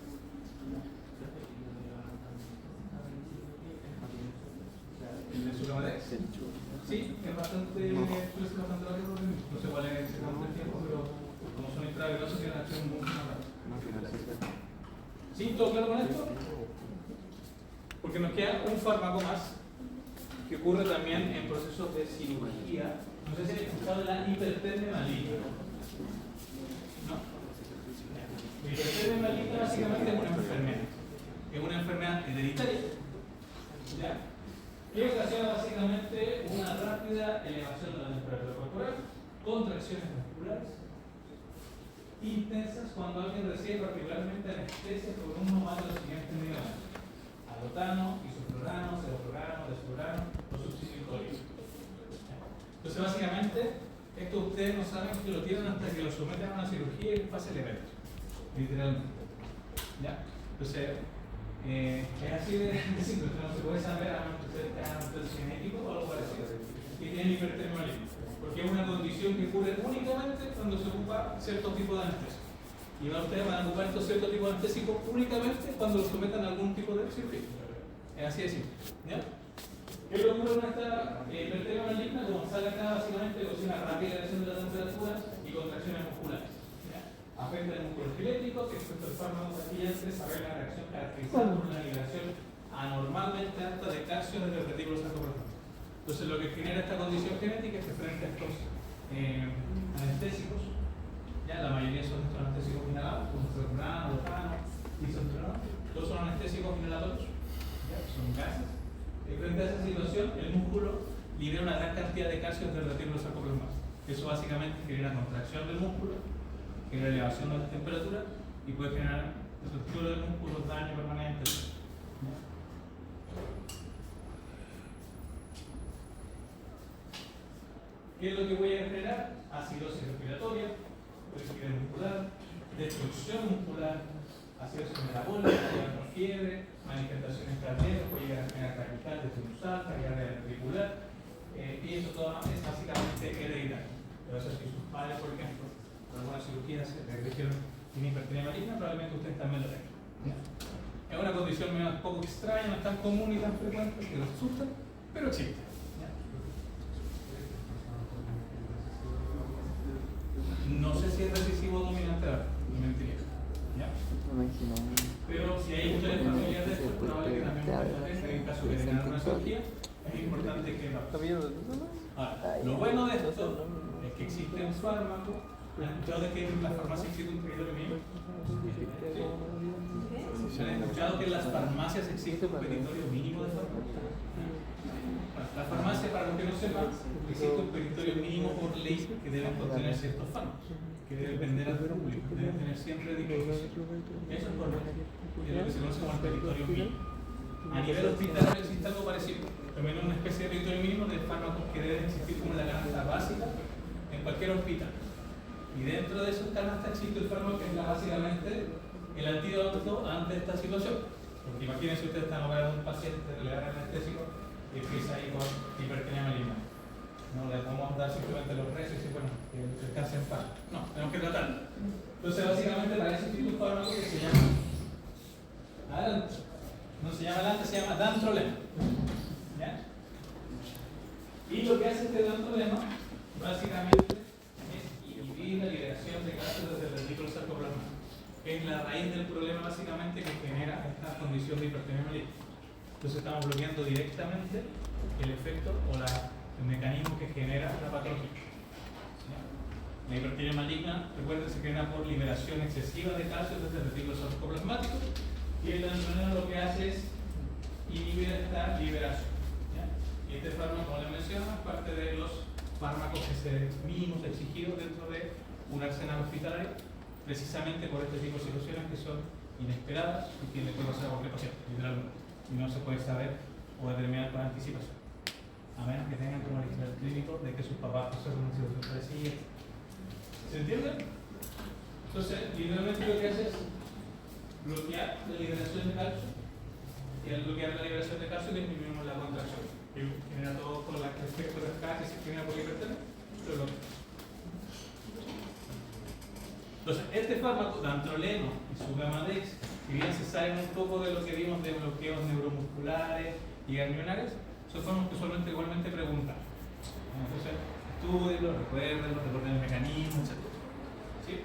¿El de Sucamadex? Sí, es bastante rápido, no sé cuál es exactamente el tiempo, pero como son intravenosos tienen acción muy rápida. ¿Sí? ¿Todo claro con esto? Porque nos queda un fármaco más que ocurre también en procesos de cirugía. No sé si han escuchado de la hipertermia maligna. ¿No? La hipertermia maligna básicamente es una enfermedad. Es una enfermedad hereditaria. ¿Ya? Que ocasiona básicamente una rápida elevación de la temperatura corporal, contracciones musculares intensas cuando alguien recibe particularmente anestesia por uno más de los siguientes medicamentos: alotano, isoflurano, sevoflurano, desflurano o substitutorio. Entonces básicamente esto ustedes no saben que lo tienen hasta que lo someten a una cirugía y pase el evento, literalmente. ¿Ya? Entonces es así de simple, no se puede saber a menos que sea un test genético o algo parecido. Y tienen hipertermia maligna, porque es una condición que ocurre únicamente cuando se ocupa cierto tipo de anestesia. Y ustedes van a ocupar estos ciertos tipos de anestésicos únicamente cuando lo sometan a algún tipo de cirugía. Es así de simple. ¿Ya? ¿Qué es lo que ocurre con esta hipertermia maligna? Como sale acá, básicamente es una rápida elevación de la temperatura y contracciones musculares. Afecta el músculo esquelético, que expuesto el fármaco taquillante desarrolla una reacción caracterizada por una liberación anormalmente alta de calcio desde el retículo sarcoplasmático. Entonces, lo que genera esta condición genética es que frente a estos anestésicos, ya la mayoría son estos anestésicos inhalados, como sevoflurano, alotano, isoflurano, todos son anestésicos inhalatorios, ¿ya? Son gases. Y frente a esa situación, el músculo libera una gran cantidad de calcio desde el retículo sarcoplasmático. Eso básicamente genera contracción del músculo, genera elevación de la temperatura y puede generar ruptura del músculo, daño permanente. ¿Qué es lo que voy a generar? Acidosis respiratoria, rigidez muscular, destrucción muscular, acidosis metabólica, fiebre, manifestaciones cardíacas, puede llegar a generar taquicardia sinusal, taquicardia ventricular, y eso todo es básicamente hereditario. Pero eso si sus padres, por ejemplo, por alguna cirugía se regresaron en hipertermia maligna, probablemente ustedes también lo tengan. Es una condición un poco extraña, no es tan común y tan frecuente que los asusta, pero existe. No sé si es decisivo o dominante, no mentiría. ¿Ya? Pero si hay ustedes familias de esto, es probable que también en caso de que tengan una cirugía, es importante que lo hagan. Ahora, lo bueno de esto es que existe un fármaco. ¿Han escuchado de que en la farmacia existe un territorio mínimo? ¿Sí? ¿Han escuchado que en las farmacias existe un territorio mínimo de fármacos? La farmacia, para los que no sepan, existe un territorio mínimo por ley que deben contener ciertos fármacos, que deben vender al público, deben tener siempre disposición. Eso es por ley. Es lo que se conoce como el territorio mínimo. A nivel hospitalario existe algo parecido, también una especie de territorio mínimo de fármacos que deben existir como la canasta básica en cualquier hospital. Y dentro de esos canastas existe el fármaco que es básicamente el antídoto ante esta situación. Porque imagínense ustedes están operando a un paciente, le dan anestésico y empieza ahí con hipertermia maligna. No le podemos dar simplemente los recios y bueno, que descanse en paz. No, tenemos que tratarlo. Entonces básicamente para eso existe un fármaco que se llama adelante. No se llama adelante, se llama dantrolema. ¿Ya? Y lo que hace este dantrolema básicamente es inhibir la liberación de gases desde el retículo sarcoplasmático, que es la raíz del problema básicamente que genera esta condición de hipertermia maligna. Entonces estamos bloqueando directamente el efecto o el mecanismo que genera la patología. ¿Sí? La hipertermia maligna, recuerden, se genera por liberación excesiva de calcio desde el retículo sarcoplasmático y el dantrolema lo que hace es inhibir esta liberación. ¿Ya? Y este fármaco, como les menciono, es parte de los fármacos mínimos exigidos dentro de un arsenal hospitalario precisamente por este tipo de situaciones que son inesperadas y que le puede pasar a cualquier paciente, literalmente, y no se puede saber o determinar con anticipación, a menos que tengan como el historial clínico de que sus papás pasaron una situación parecida. ¿Se entiende? Entonces, literalmente lo que hace es bloquear la liberación de calcio, y al bloquear la liberación de calcio disminuimos la contracción, que genera todo con el efecto de cascada que se genera por hipertermia, pero entonces, este fármaco, dantroleno y su gamma-dex, si bien se salen un poco de lo que vimos de bloqueos neuromusculares y ganglionares, son fármacos que usualmente igualmente preguntan. Entonces, estudienlo, recuerden el mecanismo, etc. ¿Sí?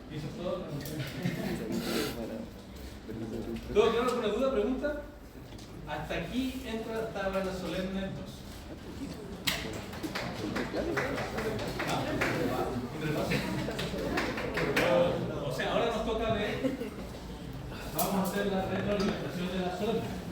¿Y eso es todo? ¿Todo claro? ¿Alguna duda, pregunta? Hasta aquí entra la tabla solemne 2. O sea, ahora nos toca ver, vamos a hacer la retroalimentación de la solemne.